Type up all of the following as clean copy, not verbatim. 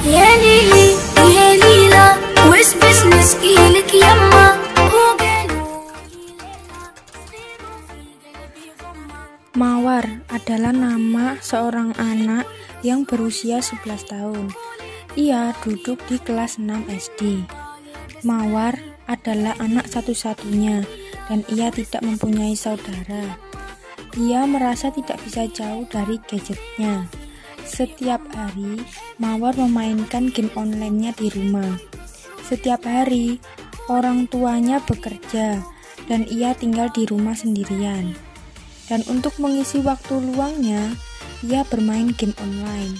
يا ليلي يا ليلى وش بزنس إلك يما Mawar adalah nama seorang anak yang berusia 11 tahun. Ia duduk di kelas 6 SD. Mawar adalah anak satu-satunya dan ia tidak mempunyai saudara. Ia merasa tidak bisa jauh dari gadgetnya. Setiap hari, Mawar memainkan game online-nya di rumah. Setiap hari, orang tuanya bekerja dan ia tinggal di rumah sendirian. Dan untuk mengisi waktu luangnya, ia bermain game online.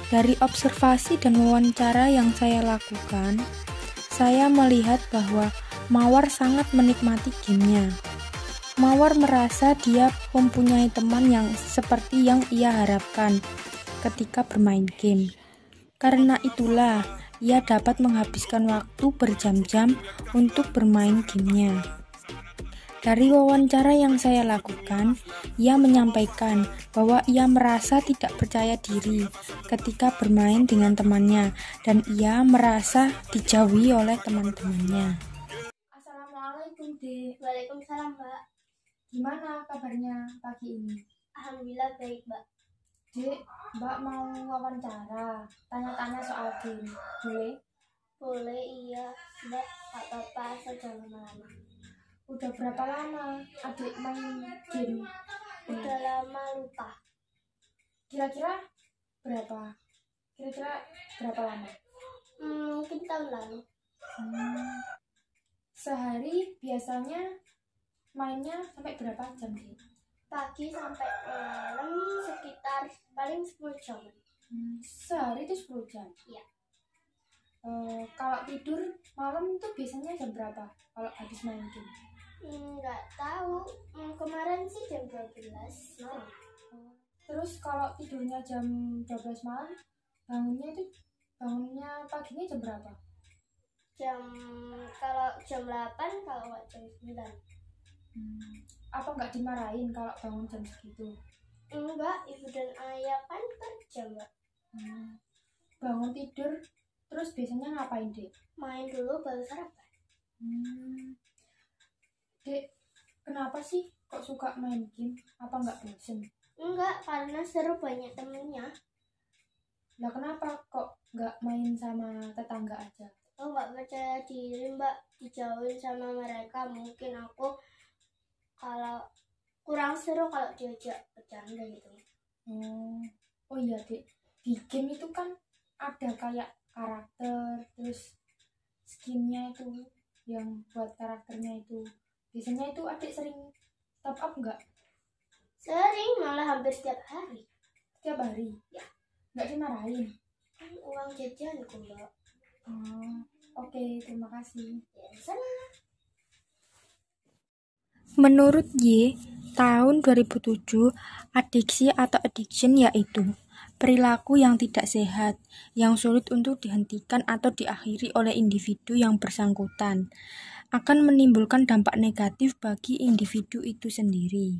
Dari observasi dan wawancara yang saya lakukan, saya melihat bahwa Mawar sangat menikmati gamenya. Mawar merasa dia mempunyai teman yang seperti yang ia harapkan ketika bermain game. Karena itulah, ia dapat menghabiskan waktu berjam-jam untuk bermain gamenya. Dari wawancara yang saya lakukan, ia menyampaikan bahwa ia merasa tidak percaya diri ketika bermain dengan temannya dan ia merasa dijauhi oleh teman-temannya. Assalamualaikum, Dek. Waalaikumsalam, Mbak. Gimana kabarnya pagi ini? Alhamdulillah baik, Mbak. Dek, Mbak mau wawancara, tanya-tanya soal game, boleh? Boleh, iya. Mbak, tak apa-apa, asal jangan lama-lama. Udah berapa lama adik main game? Udah lama lupa. Kira-kira berapa? Kira-kira berapa lama? Mungkin tahun lalu. Sehari biasanya mainnya sampai berapa jam sih? Pagi sampai malam sekitar paling 10 jam. Sehari itu 10 jam? Iya. Kalau tidur malam itu biasanya jam berapa kalau habis main game? Nggak tahu. Kemarin sih jam 12 malam. Terus kalau tidurnya jam 12 malam, bangunnya paginya jam berapa? Kalau jam 8, kalau nggak jam 9. Apa nggak dimarahin kalau bangun jam segitu? Enggak, ibu dan ayah kan kerja, Mbak. Bangun tidur, terus biasanya ngapain, Dek? Main dulu baru sarapan. Dek, kenapa sih kok suka main game? Apa nggak bosen? Enggak, karena seru, banyak temennya. Lah kenapa kok nggak main sama tetangga aja? Oh, nggak percaya diri, Mbak, dijauhin sama mereka. Mungkin aku kalau kurang seru kalau diajak bercanda gitu. Oh iya, Dek, di game itu kan ada kayak karakter, terus skinnya itu yang buat karakternya itu. Biasanya itu adik sering top up nggak? Sering, malah hampir setiap hari. Setiap hari? Ya. Nggak dimarahin? Kan uang jajanku, Mbak. Oke, terima kasih. Ya, sana. Menurut Y, tahun 2007, adiksi atau addiction yaitu perilaku yang tidak sehat, yang sulit untuk dihentikan atau diakhiri oleh individu yang bersangkutan, akan menimbulkan dampak negatif bagi individu itu sendiri.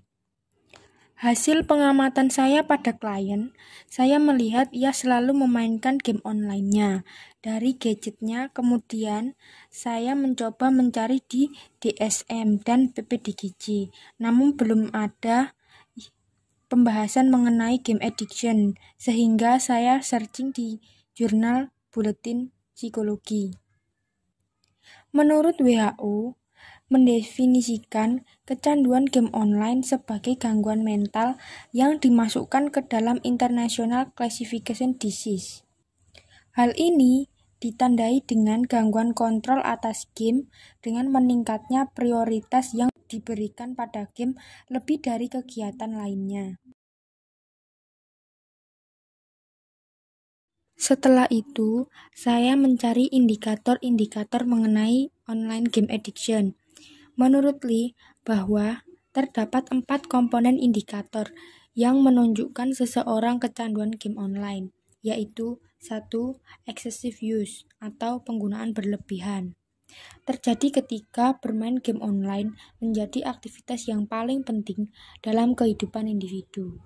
Hasil pengamatan saya pada klien, saya melihat ia selalu memainkan game online-nya dari gadgetnya. Kemudian saya mencoba mencari di DSM dan PPDGJ, namun belum ada pembahasan mengenai game addiction, sehingga saya searching di jurnal Buletin Psikologi. Menurut WHO, mendefinisikan kecanduan game online sebagai gangguan mental yang dimasukkan ke dalam International Classification Disease. Hal ini ditandai dengan gangguan kontrol atas game dengan meningkatnya prioritas yang diberikan pada game lebih dari kegiatan lainnya. Setelah itu, saya mencari indikator-indikator mengenai online game addiction. Menurut Lee, bahwa terdapat 4 komponen indikator yang menunjukkan seseorang kecanduan game online, yaitu 1. Excessive use atau penggunaan berlebihan. Terjadi ketika bermain game online menjadi aktivitas yang paling penting dalam kehidupan individu.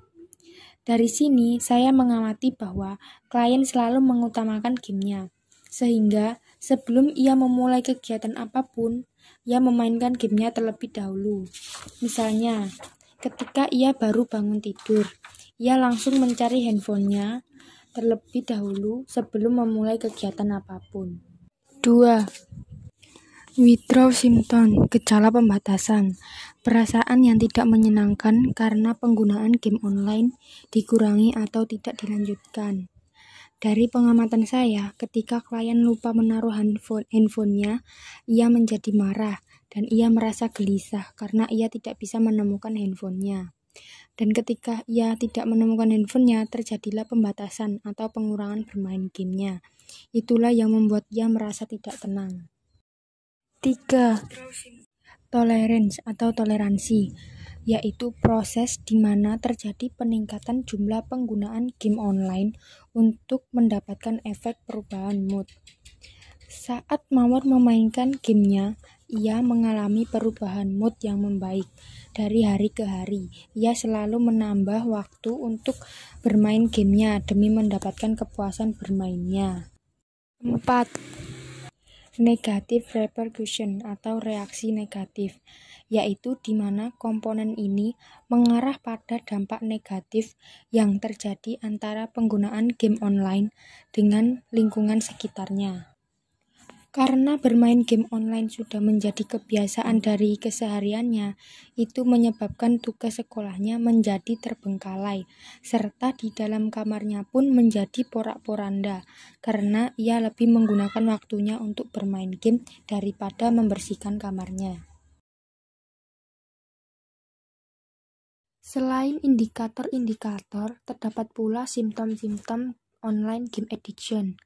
Dari sini, saya mengamati bahwa klien selalu mengutamakan gamenya, sehingga sebelum ia memulai kegiatan apapun, ia memainkan gamenya terlebih dahulu. Misalnya, ketika ia baru bangun tidur, ia langsung mencari handphonenya terlebih dahulu sebelum memulai kegiatan apapun. 2. Withdrawal symptom, gejala pembatasan. Perasaan yang tidak menyenangkan karena penggunaan game online dikurangi atau tidak dilanjutkan. Dari pengamatan saya, ketika klien lupa menaruh handphonenya, ia menjadi marah dan ia merasa gelisah karena ia tidak bisa menemukan handphonenya. Dan ketika ia tidak menemukan handphonenya, terjadilah pembatasan atau pengurangan bermain gamenya. Itulah yang membuat ia merasa tidak tenang. 3. Tolerance atau toleransi, yaitu proses di mana terjadi peningkatan jumlah penggunaan game online untuk mendapatkan efek perubahan mood. Saat Mawar memainkan gamenya, ia mengalami perubahan mood yang membaik dari hari ke hari. Ia selalu menambah waktu untuk bermain gamenya demi mendapatkan kepuasan bermainnya. 4. Negative repercussion atau reaksi negatif, yaitu di mana komponen ini mengarah pada dampak negatif yang terjadi antara penggunaan game online dengan lingkungan sekitarnya. Karena bermain game online sudah menjadi kebiasaan dari kesehariannya, itu menyebabkan tugas sekolahnya menjadi terbengkalai, serta di dalam kamarnya pun menjadi porak-poranda, karena ia lebih menggunakan waktunya untuk bermain game daripada membersihkan kamarnya. Selain indikator-indikator, terdapat pula simptom-simptom online game addiction.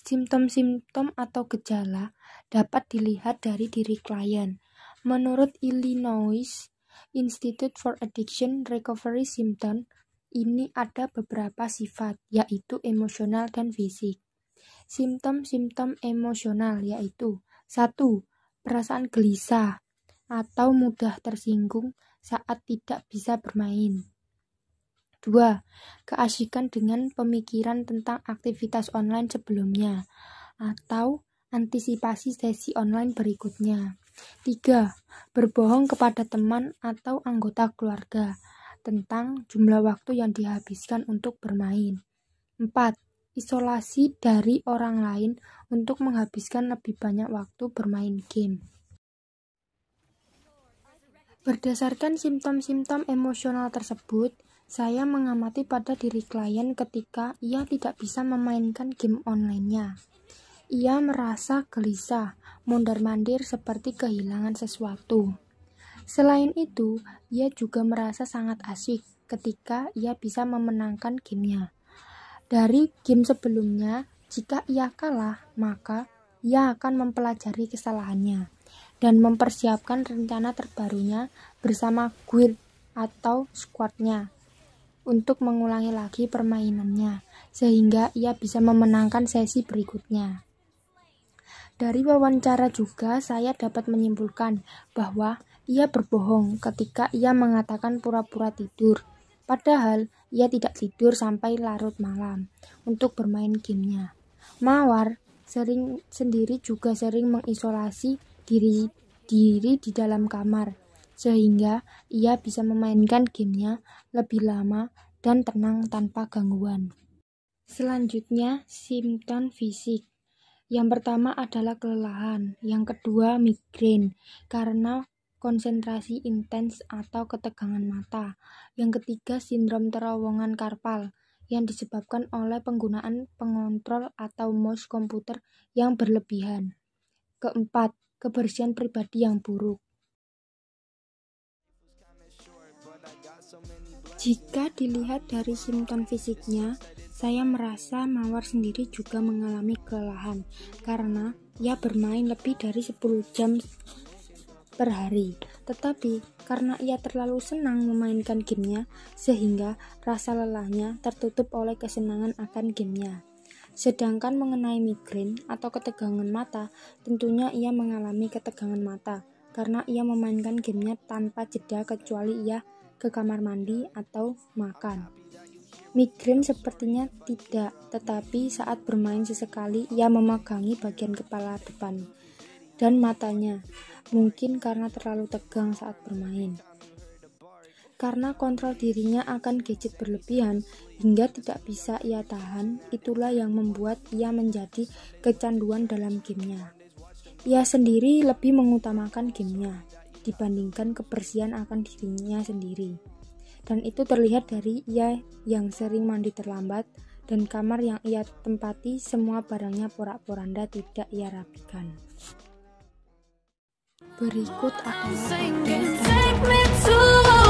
Simptom-simptom atau gejala dapat dilihat dari diri klien. Menurut Illinois Institute for Addiction Recovery Symptom, ini ada beberapa sifat, yaitu emosional dan fisik. Simptom-simptom emosional yaitu 1. Perasaan gelisah atau mudah tersinggung saat tidak bisa bermain. 2. Keasikan dengan pemikiran tentang aktivitas online sebelumnya atau antisipasi sesi online berikutnya. 3. Berbohong kepada teman atau anggota keluarga tentang jumlah waktu yang dihabiskan untuk bermain. 4. Isolasi dari orang lain untuk menghabiskan lebih banyak waktu bermain game. Berdasarkan simptom-simptom emosional tersebut, saya mengamati pada diri klien ketika ia tidak bisa memainkan game online-nya. Ia merasa gelisah, mondar-mandir seperti kehilangan sesuatu. Selain itu, ia juga merasa sangat asyik ketika ia bisa memenangkan gamenya. Dari game sebelumnya, jika ia kalah, maka ia akan mempelajari kesalahannya dan mempersiapkan rencana terbarunya bersama guild atau squadnya untuk mengulangi lagi permainannya, sehingga ia bisa memenangkan sesi berikutnya. Dari wawancara juga saya dapat menyimpulkan bahwa ia berbohong ketika ia mengatakan pura-pura tidur, padahal ia tidak tidur sampai larut malam untuk bermain gamenya. Mawar sendiri juga sering mengisolasi diri di dalam kamar, sehingga ia bisa memainkan gamenya lebih lama dan tenang tanpa gangguan. Selanjutnya, simptom fisik. Yang pertama adalah kelelahan, yang kedua migrain karena konsentrasi intens atau ketegangan mata, yang ketiga sindrom terowongan karpal yang disebabkan oleh penggunaan pengontrol atau mouse komputer yang berlebihan. Keempat, kebersihan pribadi yang buruk. Jika dilihat dari simptom fisiknya, saya merasa Mawar sendiri juga mengalami kelelahan karena ia bermain lebih dari 10 jam per hari. Tetapi karena ia terlalu senang memainkan gamenya, sehingga rasa lelahnya tertutup oleh kesenangan akan gamenya. Sedangkan mengenai migrain atau ketegangan mata, tentunya ia mengalami ketegangan mata karena ia memainkan gamenya tanpa jeda kecuali ia ke kamar mandi atau makan. Migrain sepertinya tidak, tetapi saat bermain sesekali ia memegangi bagian kepala depan dan matanya, mungkin karena terlalu tegang saat bermain. Karena kontrol dirinya akan gadget berlebihan hingga tidak bisa ia tahan, itulah yang membuat ia menjadi kecanduan dalam gamenya. Ia sendiri lebih mengutamakan gamenya dibandingkan kebersihan akan dirinya sendiri. Dan itu terlihat dari ia yang sering mandi terlambat dan kamar yang ia tempati semua barangnya porak-poranda tidak ia rapikan. Berikut adalah Take me to